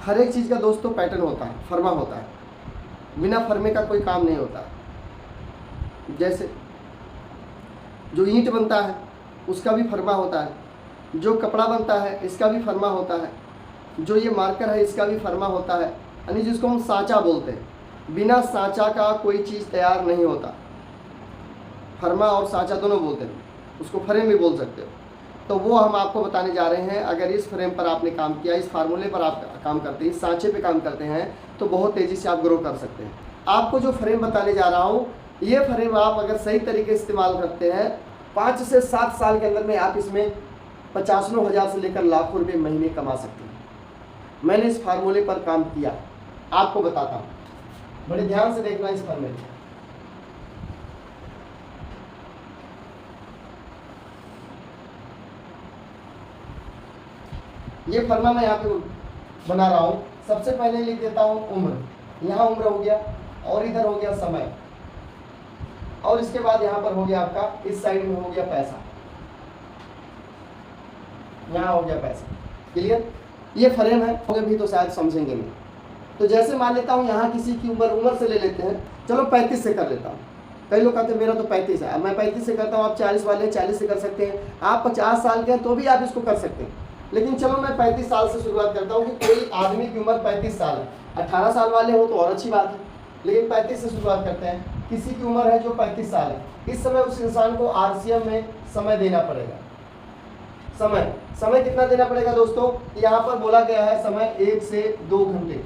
हर एक चीज़ का दोस्तों पैटर्न होता है, फर्मा होता है, बिना फर्मे का कोई काम नहीं होता। जैसे जो ईंट बनता है उसका भी फर्मा होता है, जो कपड़ा बनता है इसका भी फर्मा होता है, जो ये मार्कर है इसका भी फर्मा होता है, यानी जिसको हम सांचा बोलते हैं। बिना सांचा का कोई चीज़ तैयार नहीं होता। फर्मा और सांचा दोनों बोलते हैं, उसको फ्रेम भी बोल सकते हो। तो वो हम आपको बताने जा रहे हैं। अगर इस फ्रेम पर आपने काम किया, इस फार्मूले पर आप काम करते हैं, इस सांचे पे काम करते हैं, तो बहुत तेज़ी से आप ग्रो कर सकते हैं। आपको जो फ्रेम बताने जा रहा हूँ, ये फ्रेम आप अगर सही तरीके से इस्तेमाल करते हैं, 5 से 7 साल के अंदर में आप इसमें 50,000 से लेकर लाखों रुपये महीने कमा सकते हैं। मैंने इस फार्मूले पर काम किया, आपको बताता हूँ, बड़े ध्यान से देखना इस फार्मूले। ये फर्मा मैं यहाँ पे बना रहा हूँ। सबसे पहले लिख देता हूँ उम्र, यहाँ उम्र हो गया, और इधर हो गया समय, और इसके बाद यहाँ पर हो गया आपका, इस साइड में हो गया पैसा, यहाँ हो गया पैसा। क्लियर? ये फ्रेम है, होगे भी तो शायद समझेंगे नहीं। तो जैसे मान लेता हूँ यहाँ किसी की उम्र से ले लेते हैं, चलो 35 से कर लेता हूँ। कई लोग कहते हैं मेरा तो 35 है, मैं 35 से करता हूँ, आप 40 वाले 40 से कर सकते हैं, आप 50 साल के हैं तो भी आप इसको कर सकते हैं। लेकिन चलो मैं 35 साल से शुरुआत करता हूँ कि कोई आदमी की उम्र 35 साल है, 18 साल वाले हो तो और अच्छी बात है, लेकिन 35 से शुरुआत करते हैं। किसी की उम्र है जो 35 साल है, इस समय उस इंसान को RCM में समय देना पड़ेगा। समय कितना देना पड़ेगा दोस्तों? यहाँ पर बोला गया है समय 1 से 2 घंटे,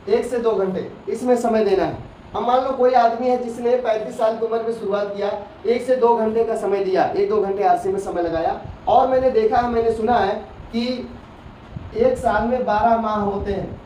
1 से 2 घंटे इसमें समय देना है। अब मान लो कोई आदमी है जिसने 35 साल की उम्र में शुरुआत किया, 1 से 2 घंटे का समय दिया, 1-2 घंटे RCM में समय लगाया, और मैंने देखा है, मैंने सुना है कि 1 साल में 12 माह होते हैं,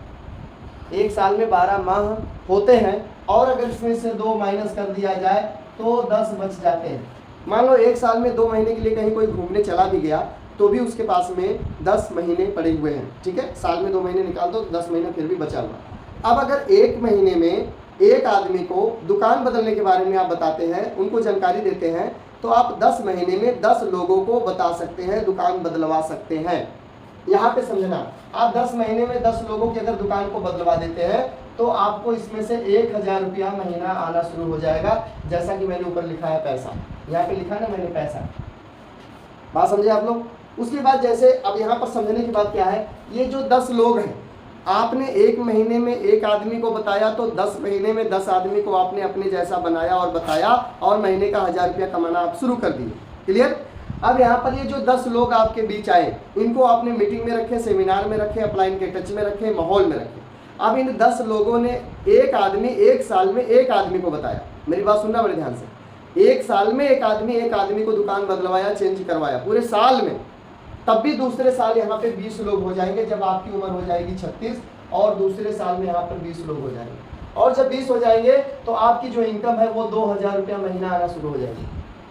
1 साल में 12 माह होते हैं, और अगर इसमें से 2 माइनस कर दिया जाए तो 10 बच जाते हैं। मान लो 1 साल में 2 महीने के लिए कहीं कोई घूमने चला भी गया तो भी उसके पास में 10 महीने पड़े हुए हैं। ठीक है, साल में 2 महीने निकाल दो, 10 महीने फिर भी बचा हुआ। अब अगर 1 महीने में एक आदमी को दुकान बदलने के बारे में आप बताते हैं, उनको जानकारी देते हैं, तो आप 10 महीने में 10 लोगों को बता सकते हैं, दुकान बदलवा सकते हैं। यहाँ पे समझना, आप 10 महीने में 10 लोगों की अगर दुकान को बदलवा देते हैं तो आपको इसमें से 1,000 रुपया महीना आना शुरू हो जाएगा। जैसा कि मैंने ऊपर लिखा है पैसा, यहाँ पे लिखा है ना मैंने पैसा, बात समझे आप लोग? उसके बाद जैसे अब यहाँ पर समझने की बात क्या है, ये जो 10 लोग हैं, आपने 1 महीने में 1 आदमी को बताया तो 10 महीने में 10 आदमी को आपने अपने जैसा बनाया और बताया, और महीने का 1,000 रुपया कमाना आप शुरू कर दिए। क्लियर? अब यहाँ पर ये जो 10 लोग आपके बीच आए, इनको आपने मीटिंग में रखे, सेमिनार में रखे, अपलाइन के टच में रखे, माहौल में रखे। अब इन 10 लोगों ने 1 आदमी 1 साल में 1 आदमी को बताया, मेरी बात सुनना बड़े ध्यान से, 1 साल में 1 आदमी को दुकान बदलवाया, चेंज करवाया पूरे साल में। तब भी दूसरे साल यहाँ पे 20 लोग हो जाएंगे जब आपकी उम्र हो जाएगी 36, और दूसरे साल में यहाँ पर 20 लोग हो जाएंगे, और जब 20 हो जाएंगे तो आपकी जो इनकम है वो 2,000 रुपया महीना आना शुरू हो जाएगी।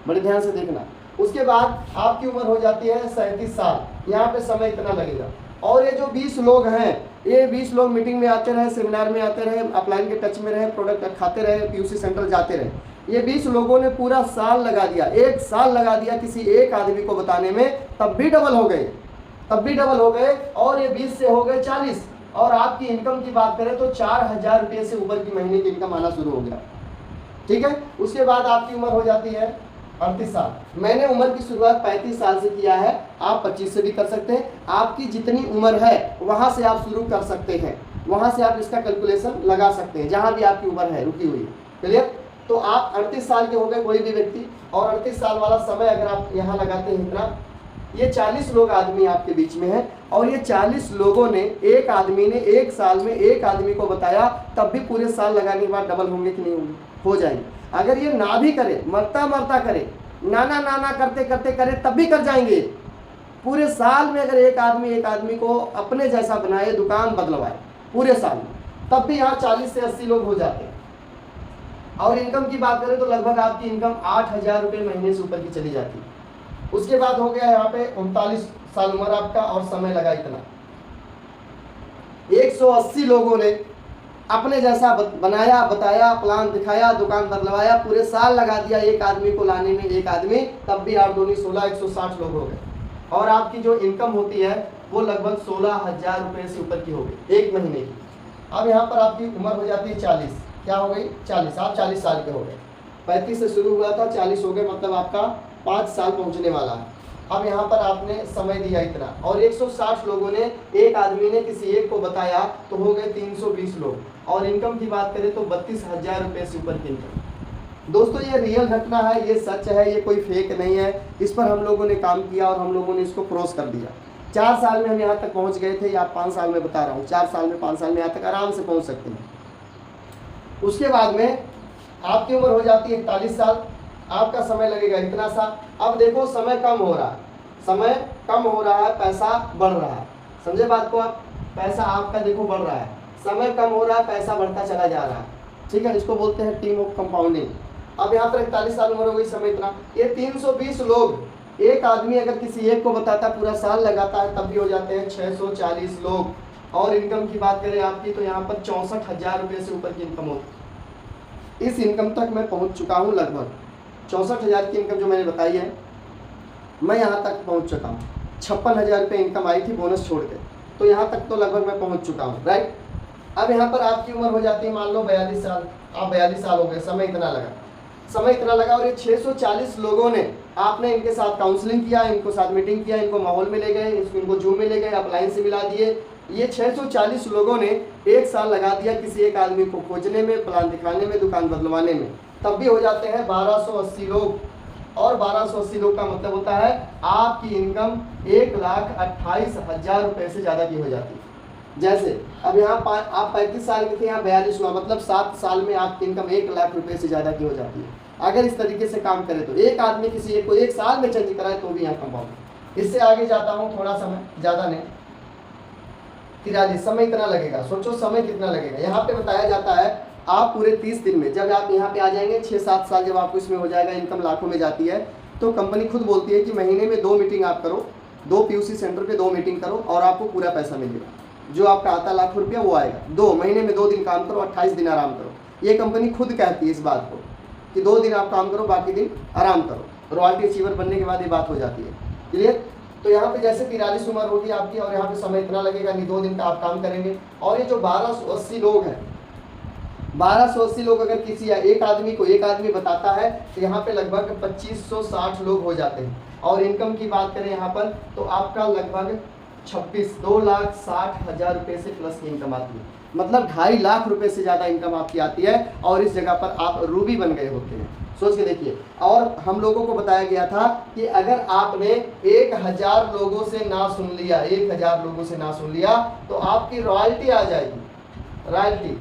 बड़े ध्यान से देखना। उसके बाद आपकी उम्र हो जाती है 37 साल, यहाँ पे समय इतना लगेगा, और ये जो 20 लोग हैं, ये 20 लोग मीटिंग में आते रहे, सेमिनार में आते रहे, अपलाइन के टच में रहे, प्रोडक्ट खाते रहे, PUC सेंटर जाते रहे, ये 20 लोगों ने पूरा साल लगा दिया, 1 साल लगा दिया किसी 1 आदमी को बताने में, तब भी डबल हो गए, और ये 20 से हो गए 40, और आपकी इनकम की बात करें तो 4,000 रुपये से ऊपर की महीने की इनकम आना शुरू हो गया। ठीक है, उसके बाद आपकी उम्र हो जाती है 38 साल। मैंने उम्र की शुरुआत 35 साल से किया है, आप 25 से भी कर सकते हैं। आपकी जितनी उम्र है वहां से आप शुरू कर सकते हैं, वहां से आप इसका कैलकुलेशन लगा सकते हैं, जहां भी आपकी उम्र है रुकी हुई। क्लियर? तो आप 38 साल के हो गए कोई भी व्यक्ति, और 38 साल वाला समय अगर आप यहाँ लगाते हैं इतना, ये 40 लोग आदमी आपके बीच में है, और ये 40 लोगों ने, 1 आदमी ने 1 साल में 1 आदमी को बताया, तब भी पूरे साल लगाने के बाद डबल होंगे कि नहीं होंगे? हो जाएंगे। अगर ये ना भी करे, मरता करे, नाना करते करते करे, तब भी कर जाएंगे। पूरे साल में अगर 1 आदमी को अपने जैसा बनाए, दुकान बदलवाए पूरे साल में, तब भी यहाँ 40 से 80 लोग हो जाते हैं। और इनकम की बात करें तो लगभग आपकी इनकम 8,000 रुपये महीने से ऊपर की चली जाती है। उसके बाद हो गया यहाँ पे 39 साल उम्र आपका, और समय लगा इतना, 180 लोगों ने अपने जैसा बनाया, बताया, प्लान दिखाया, दुकान बदलवाया, पूरे साल लगा दिया 1 आदमी को लाने में, 1 आदमी, तब भी 8 दूनी 16, 160 लोग हो गए। और आपकी जो इनकम होती है वो लगभग 16,000 रुपये से ऊपर की हो गई एक महीने की। अब यहाँ पर आपकी उम्र हो जाती है 40, क्या हो गई 40, आप 40 साल के हो गए। 35 से शुरू हुआ था, 40 हो गए, मतलब आपका 5 साल पहुँचने वाला है। अब यहाँ पर आपने समय दिया इतना, और 160 लोगों ने, एक आदमी ने किसी एक को बताया तो हो गए 320 लोग। और इनकम की बात करें तो 32,000 रुपये से ऊपर की इनकम। दोस्तों ये रियल घटना है, ये सच है, ये कोई फेक नहीं है। इस पर हम लोगों ने काम किया और हम लोगों ने इसको क्रॉस कर दिया। 4 साल में हम यहाँ तक पहुँच गए थे, या 5 साल में बता रहा हूँ, 4 साल में 5 साल में यहाँ तक आराम से पहुँच सकते हैं। उसके बाद में आपकी उम्र हो जाती है 41 साल, आपका समय लगेगा इतना सा। अब देखो समय कम हो रहा है, समय कम हो रहा है, पैसा बढ़ रहा है। समझे बात को आप? पैसा आपका देखो बढ़ रहा है, समय कम हो रहा है, पैसा बढ़ता चला जा रहा है। ठीक है, इसको बोलते हैं टीम ऑफ कंपाउंडिंग। अब यहाँ पर 41 साल उम्र हो गई, समय इतना, ये 320 लोग, एक आदमी अगर किसी एक को बताता पूरा साल लगाता है तब भी हो जाते हैं 640 लोग। और इनकम की बात करें आपकी तो यहाँ पर 64,000 रुपये से ऊपर की इनकम होती। इस इनकम तक मैं पहुँच चुका हूँ, लगभग 64,000 की इनकम जो मैंने बताई है मैं यहाँ तक पहुँच चुका हूँ। 56,000 रुपये इनकम आई थी बोनस छोड़ के, तो यहाँ तक तो लगभग मैं पहुँच चुका हूँ, राइट। अब यहाँ पर आपकी उम्र हो जाती है मान लो 42 साल, आप 42 साल हो गए, समय इतना लगा, और ये 640 लोगों ने, आपने इनके साथ काउंसलिंग किया, इनको साथ मीटिंग किया, इनको माहौल में ले गए, इनको जूम में ले गए, अपलाइन से मिला दिए। ये 640 लोगों ने 1 साल लगा दिया किसी एक आदमी को खोजने में, प्लान दिखाने में, दुकान बदलवाने में, तब भी हो जाते हैं 1280 लोग। और 1280 लोग का मतलब होता है आपकी इनकम 1,28,000 रुपये से ज़्यादा की हो जाती है। जैसे अब यहाँ आप 35 साल के थे, यहाँ 42 हुआ, मतलब 7 साल में आपकी इनकम 1,00,000 रुपये से ज़्यादा की हो जाती है। अगर इस तरीके से काम करे तो एक आदमी किसी एक को 1 साल में चेंज कराए तो भी यहाँ कंपाउंड। इससे आगे जाता हूँ, थोड़ा समय, ज़्यादा नहीं, 43, समय इतना लगेगा। सोचो समय कितना लगेगा। यहाँ पे बताया जाता है आप पूरे 30 दिन में, जब आप यहाँ पे आ जाएंगे 6-7 साल जब आपको इसमें हो जाएगा, इनकम लाखों में जाती है, तो कंपनी खुद बोलती है कि महीने में 2 मीटिंग आप करो, 2 PUC सेंटर पे 2 मीटिंग करो और आपको पूरा पैसा मिलेगा। जो आपका आता लाख रुपया वो आएगा। 2 महीने में 2 दिन काम करो, 28 दिन आराम करो। ये कंपनी खुद कहती है इस बात को कि 2 दिन आप काम करो, बाकी दिन आराम करो। रॉयल्टी अचीवर बनने के बाद ये बात हो जाती है, क्लियर। तो यहाँ पे जैसे 43 उम्र होगी आपकी, और यहाँ पे समय इतना लगेगा, नहीं 2 दिन का आप काम करेंगे। और ये जो 1280 लोग हैं, 1280 लोग अगर किसी एक आदमी बताता है तो यहाँ पे लगभग 2560 लोग हो जाते हैं। और इनकम की बात करें यहाँ पर तो आपका लगभग 2,60,000 रुपये से प्लस की इनकम आती है, मतलब 2.5 लाख रुपए से ज़्यादा इनकम आपकी आती है। और इस जगह पर आप रूबी बन गए होते हैं, सोच के देखिए। और हम लोगों को बताया गया था कि अगर आपने 1,000 लोगों से ना सुन लिया, 1,000 लोगों से ना सुन लिया तो आपकी रॉयल्टी आ जाएगी,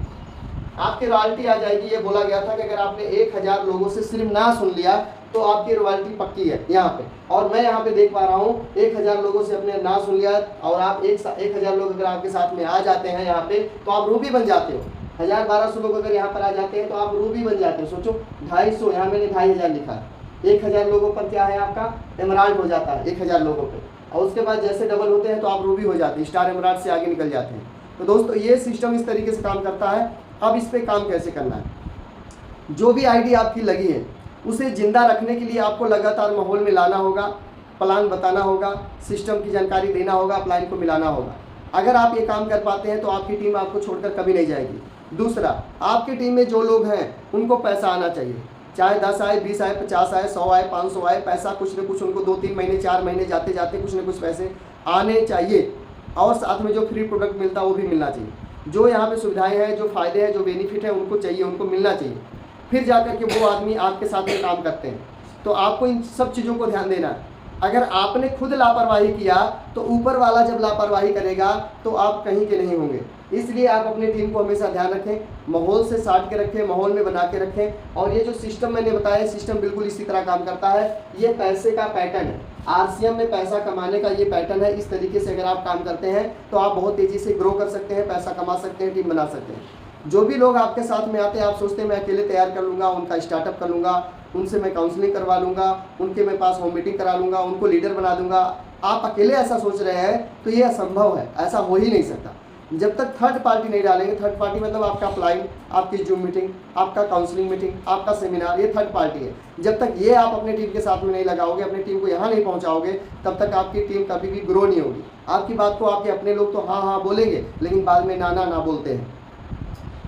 आपकी रॉयल्टी आ जाएगी। ये बोला गया था कि अगर आपने 1,000 लोगों से सिर्फ ना सुन लिया तो आपकी रॉयल्टी पक्की है यहाँ पे। और मैं यहाँ पे देख पा रहा हूँ 1,000 लोगों से अपने ना सुन लिया, और आप 1,000 लोग अगर आपके साथ में आ जाते हैं यहाँ पे तो आप रूबी बन जाते हो। 1,000-1,200 लोग अगर यहाँ पर आ जाते हैं तो आप रूबी बन जाते हो। सोचो 250, यहाँ मैंने 2,500 लिखा है, 1,000 लोगों पर क्या है आपका एमराल्ड हो जाता है 1,000 लोगों पे। और उसके बाद जैसे डबल होते हैं तो आप रूबी हो जाते हैं, स्टार एमराल्ड से आगे निकल जाते हैं। तो दोस्तों ये सिस्टम इस तरीके से काम करता है। अब इस पर काम कैसे करना है, जो भी आईडी आपकी लगी है उसे जिंदा रखने के लिए आपको लगातार माहौल में लाना होगा, प्लान बताना होगा, सिस्टम की जानकारी देना होगा, प्लान को मिलाना होगा। अगर आप ये काम कर पाते हैं तो आपकी टीम आपको छोड़कर कभी नहीं जाएगी। दूसरा, आपकी टीम में जो लोग हैं उनको पैसा आना चाहिए, चाहे 10 आए, 20 आए, 50 आए, 100 आए, 500 आए, पैसा कुछ न कुछ उनको 2-3 महीने 4 महीने जाते जाते कुछ न कुछ पैसे आने चाहिए। और साथ में जो फ्री प्रोडक्ट मिलता है वो भी मिलना चाहिए। जो यहाँ पे सुविधाएं हैं, जो फायदे हैं, जो बेनिफिट है उनको चाहिए, उनको मिलना चाहिए। फिर जाकर के वो आदमी आपके साथ में काम करते हैं। तो आपको इन सब चीज़ों को ध्यान देना है। अगर आपने खुद लापरवाही किया तो ऊपर वाला जब लापरवाही करेगा तो आप कहीं के नहीं होंगे। इसलिए आप अपनी टीम को हमेशा ध्यान रखें, माहौल से साट के रखें, माहौल में बना के रखें। और ये जो सिस्टम मैंने बताया, सिस्टम बिल्कुल इसी तरह काम करता है। ये पैसे का पैटर्न है, RCM में पैसा कमाने का ये पैटर्न है। इस तरीके से अगर आप काम करते हैं तो आप बहुत तेज़ी से ग्रो कर सकते हैं, पैसा कमा सकते हैं, टीम बना सकते हैं। जो भी लोग आपके साथ में आते हैं, आप सोचते हैं मैं अकेले तैयार कर लूँगा, उनका स्टार्टअप कर लूँगा, उनसे मैं काउंसलिंग करवा लूँगा, उनके मेरे पास होम मीटिंग करा लूँगा, उनको लीडर बना दूँगा। आप अकेले ऐसा सोच रहे हैं तो ये असंभव है, ऐसा हो ही नहीं सकता। जब तक थर्ड पार्टी नहीं डालेंगे, थर्ड पार्टी मतलब आपका अपलाइन, आपकी जूम मीटिंग, आपका काउंसलिंग मीटिंग, आपका सेमिनार, ये थर्ड पार्टी है। जब तक ये आप अपनी टीम के साथ में नहीं लगाओगे, अपनी टीम को यहाँ नहीं पहुँचाओगे, तब तक आपकी टीम कभी भी ग्रो नहीं होगी। आपकी बात को आपके अपने लोग तो हाँ हाँ बोलेंगे, लेकिन बाद में ना ना ना बोलते हैं।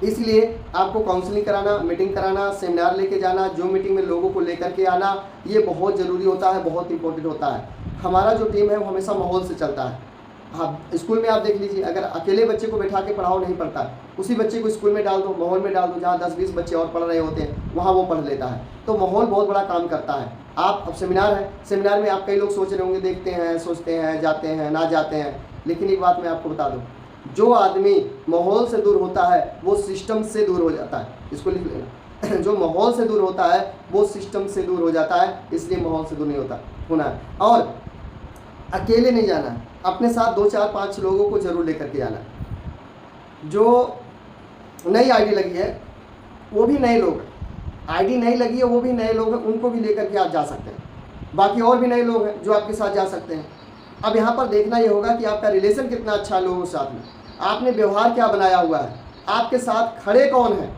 इसलिए आपको काउंसलिंग कराना, मीटिंग कराना, सेमिनार लेके जाना, जो मीटिंग में लोगों को लेकर के आना, ये बहुत ज़रूरी होता है, बहुत इंपॉर्टेंट होता है। हमारा जो टीम है वो हमेशा माहौल से चलता है। हाँ, स्कूल में आप देख लीजिए, अगर अकेले बच्चे को बैठा के पढ़ाओ नहीं पढ़ता, उसी बच्चे को स्कूल में डाल दो, माहौल में डाल दो जहाँ 10-20 बच्चे और पढ़ रहे होते हैं, वहाँ वो पढ़ लेता है। तो माहौल बहुत बड़ा काम करता है। आप अब सेमिनार है, सेमिनार में आप कई लोग सोच रहे होंगे, देखते हैं, सोचते हैं, जाते हैं, ना जाते हैं, लेकिन एक बात मैं आपको बता दूँ, जो आदमी माहौल से दूर होता है वो सिस्टम से दूर हो जाता है। इसको लिख लेना, जो माहौल से दूर होता है वो सिस्टम से दूर हो जाता है, इसलिए माहौल से दूर नहीं होना है। और अकेले नहीं जाना है, अपने साथ 2-4-5 लोगों को जरूर लेकर के आना है। जो नई आईडी लगी है वो भी नए लोग, आईडी नई लगी है वो भी नए लोग हैं, उनको भी लेकर के आप जा सकते हैं। बाकी और भी नए लोग हैं जो आपके साथ जा सकते हैं। अब यहाँ पर देखना ये होगा कि आपका रिलेशन कितना अच्छा है लोगों के साथ में, आपने व्यवहार क्या बनाया हुआ है, आपके साथ खड़े कौन है,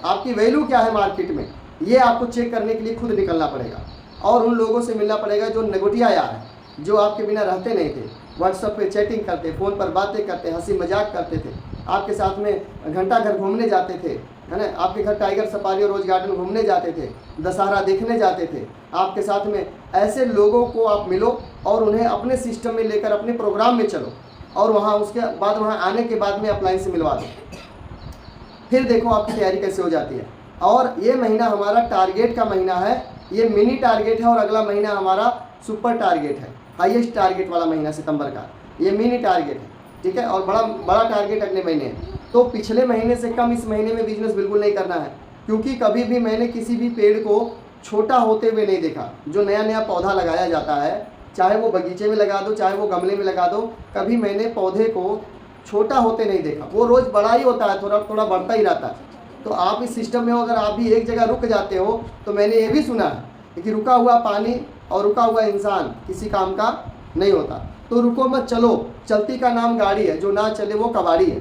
आपकी वैल्यू क्या है मार्केट में, ये आपको चेक करने के लिए खुद निकलना पड़ेगा। और उन लोगों से मिलना पड़ेगा जो नगोटिया यार है, जो आपके बिना रहते नहीं थे, व्हाट्सएप पे चैटिंग करते, फ़ोन पर बातें करते, हंसी मजाक करते थे, आपके साथ में घंटा घर घूमने जाते थे, है ना, आपके घर टाइगर सफारी और रोज गार्डन घूमने जाते थे, दशहरा देखने जाते थे। आपके साथ में ऐसे लोगों को आप मिलो और उन्हें अपने सिस्टम में लेकर अपने प्रोग्राम में चलो, और वहाँ उसके बाद वहाँ आने के बाद में अपलाइन से मिलवा दो। फिर देखो आपकी तैयारी कैसे हो जाती है। और ये महीना हमारा टारगेट का महीना है, ये मिनी टारगेट है, और अगला महीना हमारा सुपर टारगेट है, हाईएस्ट टारगेट वाला महीना सितंबर का, ये मिनी टारगेट है, ठीक है। और बड़ा टारगेट अगले महीने है। तो पिछले महीने से कम इस महीने में बिजनेस बिल्कुल नहीं करना है, क्योंकि कभी भी मैंने किसी भी पेड़ को छोटा होते हुए नहीं देखा। जो नया नया पौधा लगाया जाता है, चाहे वो बगीचे में लगा दो, चाहे वो गमले में लगा दो, कभी मैंने पौधे को छोटा होते नहीं देखा। वो रोज़ बड़ा ही होता है, थोड़ा थोड़ा बढ़ता ही रहता है। तो आप इस सिस्टम में हो, अगर आप भी एक जगह रुक जाते हो, तो मैंने ये भी सुना है कि रुका हुआ पानी और रुका हुआ इंसान किसी काम का नहीं होता। तो रुको मत, चलो, चलती का नाम गाड़ी है, जो ना चले वो कबाड़ी है,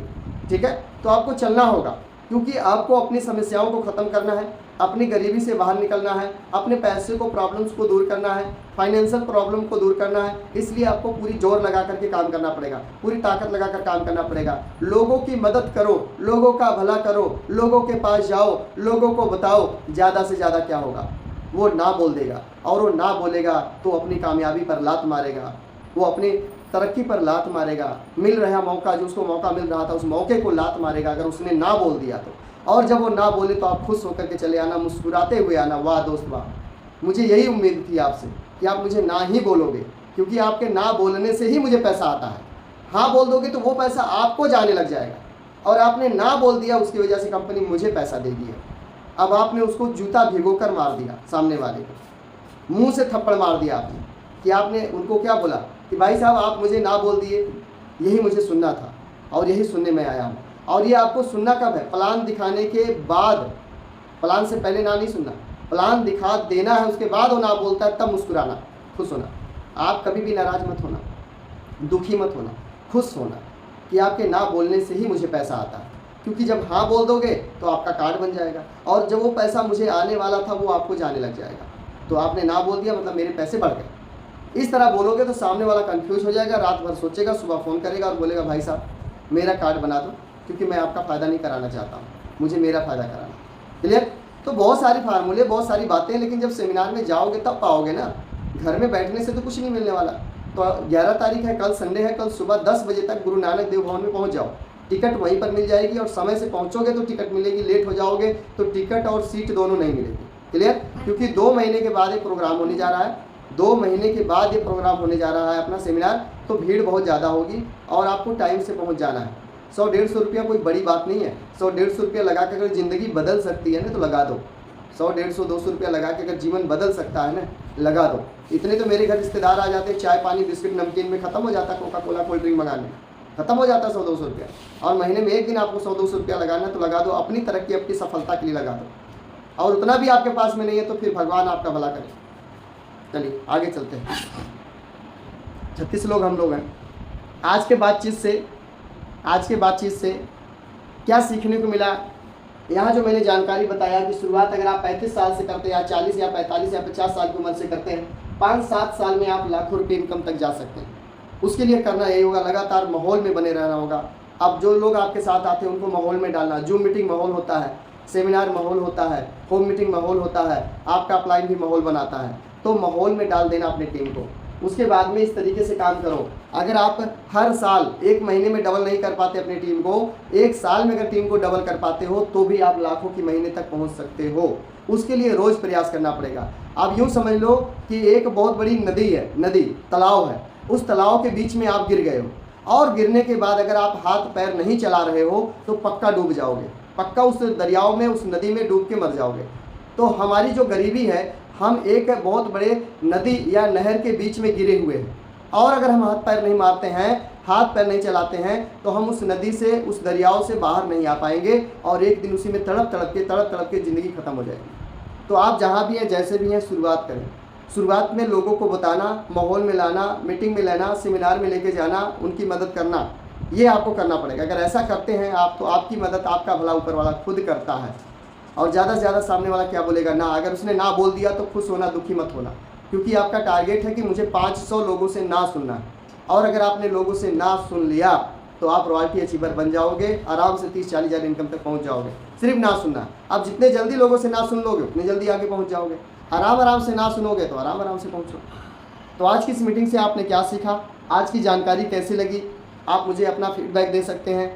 ठीक है। तो आपको चलना होगा, क्योंकि आपको अपनी समस्याओं को ख़त्म करना है, अपनी गरीबी से बाहर निकलना है, अपने पैसे को प्रॉब्लम्स को दूर करना है, फाइनेंशियल प्रॉब्लम को दूर करना है। इसलिए आपको पूरी जोर लगा करके काम करना पड़ेगा, पूरी ताकत लगा कर काम करना पड़ेगा। लोगों की मदद करो, लोगों का भला करो, लोगों के पास जाओ, लोगों को बताओ। ज़्यादा से ज़्यादा क्या होगा, वो ना बोल देगा, और वो ना बोलेगा तो अपनी कामयाबी पर लात मारेगा, वो अपनी तरक्की पर लात मारेगा। मिल रहा मौका, जो उसको मौका मिल रहा था, उस मौके को लात मारेगा अगर उसने ना बोल दिया तो। और जब वो ना बोले तो आप खुश होकर के चले आना, मुस्कुराते हुए आना, वाह दोस्त वाह, मुझे यही उम्मीद थी आपसे कि आप मुझे ना ही बोलोगे, क्योंकि आपके ना बोलने से ही मुझे पैसा आता है। हाँ बोल दोगे तो वो पैसा आपको जाने लग जाएगा, और आपने ना बोल दिया, उसकी वजह से कंपनी मुझे पैसा देगी। अब आपने उसको जूता भिगो कर मार दिया, सामने वाले को मुँह से थप्पड़ मार दिया आपने, कि आपने उनको क्या बोला कि भाई साहब आप मुझे ना बोल दिए, यही मुझे सुनना था और यही सुनने में आया हूँ। और ये आपको सुनना कब है, प्लान दिखाने के बाद, प्लान से पहले ना नहीं सुनना, प्लान दिखा देना है, उसके बाद वो ना बोलता है तब मुस्कुराना, खुश होना। आप कभी भी नाराज मत होना, दुखी मत होना, खुश होना कि आपके ना बोलने से ही मुझे पैसा आता है। क्योंकि जब हाँ बोल दोगे तो आपका कार्ड बन जाएगा, और जब वो पैसा मुझे आने वाला था वो आपको जाने लग जाएगा। तो आपने ना बोल दिया मतलब मेरे पैसे बढ़ गए। इस तरह बोलोगे तो सामने वाला कंफ्यूज हो जाएगा, रात भर सोचेगा, सुबह फ़ोन करेगा और बोलेगा भाई साहब मेरा कार्ड बना दो, क्योंकि मैं आपका फ़ायदा नहीं कराना चाहता हूँ, मुझे मेरा फ़ायदा कराना। क्लियर। तो बहुत सारी फार्मूले, बहुत सारी बातें, लेकिन जब सेमिनार में जाओगे तब पाओगे ना, घर में बैठने से तो कुछ नहीं मिलने वाला। तो 11 तारीख है, कल संडे है, कल सुबह 10 बजे तक गुरु नानक देव भवन में पहुँच जाओ। टिकट वहीं पर मिल जाएगी, और समय से पहुँचोगे तो टिकट मिलेगी, लेट हो जाओगे तो टिकट और सीट दोनों नहीं मिलेगी। क्लियर। क्योंकि 2 महीने के बाद एक प्रोग्राम होने जा रहा है, 2 महीने के बाद ये प्रोग्राम होने जा रहा है अपना सेमिनार, तो भीड़ बहुत ज़्यादा होगी और आपको टाइम से पहुंच जाना है। 100-150 रुपया कोई बड़ी बात नहीं है। 100-150 रुपया लगा के अगर ज़िंदगी बदल सकती है ना तो लगा दो। 100-150-200 रुपया लगा के अगर जीवन बदल सकता है ना, लगा दो। इतने तो मेरे घर रिश्तेदार आ जाते हैं, चाय पानी बिस्किट नमकीन में ख़त्म हो जाता, कोका कोला कोल्ड ड्रिंक मंगाने खत्म हो जाता 100-200 रुपया। और महीने में एक दिन आपको 100-200 रुपया लगाना है तो लगा दो, अपनी तरक्की अपनी सफलता के लिए लगा दो। और उतना भी आपके पास में नहीं है तो फिर भगवान आपका भला करे। चलिए आगे चलते हैं। 36 लोग हम लोग हैं। आज के बातचीत से क्या सीखने को मिला, यहाँ जो मैंने जानकारी बताया कि शुरुआत अगर आप 35 साल से करते हैं, या 40 या 45 या 50 साल की उम्र से करते हैं, 5-7 साल में आप लाखों रुपये इनकम तक जा सकते हैं। उसके लिए करना यही होगा, लगातार माहौल में बने रहना होगा। अब जो लोग आपके साथ आते हैं उनको माहौल में डालना। जूम मीटिंग माहौल होता है, सेमिनार माहौल होता है, होम मीटिंग माहौल होता है, आपका अपलाइन भी माहौल बनाता है, तो माहौल में डाल देना अपनी टीम को। उसके बाद में इस तरीके से काम करो। अगर आप हर साल 1 महीने में डबल नहीं कर पाते अपनी टीम को, 1 साल में अगर टीम को डबल कर पाते हो तो भी आप लाखों की महीने तक पहुंच सकते हो। उसके लिए रोज़ प्रयास करना पड़ेगा। आप यूँ समझ लो कि एक बहुत बड़ी नदी है, नदी तालाब है, उस तालाब के बीच में आप गिर गए हो, और गिरने के बाद अगर आप हाथ पैर नहीं चला रहे हो तो पक्का डूब जाओगे, पक्का उस दरियाओं में, उस नदी में डूब के मर जाओगे। तो हमारी जो गरीबी है, हम एक बहुत बड़े नदी या नहर के बीच में गिरे हुए हैं, और अगर हम हाथ पैर नहीं मारते हैं, हाथ पैर नहीं चलाते हैं, तो हम उस नदी से, उस दरियाओं से बाहर नहीं आ पाएंगे, और एक दिन उसी में तड़प तड़प के ज़िंदगी ख़त्म हो जाएगी। तो आप जहाँ भी हैं, जैसे भी हैं, शुरुआत करें। शुरुआत में लोगों को बताना, माहौल में लाना, मीटिंग में लेना, सेमिनार में लेके जाना, उनकी मदद करना, ये आपको करना पड़ेगा। अगर ऐसा करते हैं आप, तो आपकी मदद, आपका भला ऊपर वाला खुद करता है। और ज़्यादा से ज़्यादा सामने वाला क्या बोलेगा ना, अगर उसने ना बोल दिया तो खुश होना, दुखी मत होना, क्योंकि आपका टारगेट है कि मुझे 500 लोगों से ना सुनना है। और अगर आपने लोगों से ना सुन लिया तो आप रॉयल्टी अचीवर बन जाओगे, आराम से 30-40 हज़ार इनकम तक पहुंच जाओगे। सिर्फ ना सुनना। अब जितने जल्दी लोगों से ना सुन लोगे उतनी जल्दी आगे पहुंच जाओगे। आराम से ना सुनोगे तो आराम से पहुंचो। तो आज की इस मीटिंग से आपने क्या सीखा, आज की जानकारी कैसी लगी, आप मुझे अपना फीडबैक दे सकते हैं।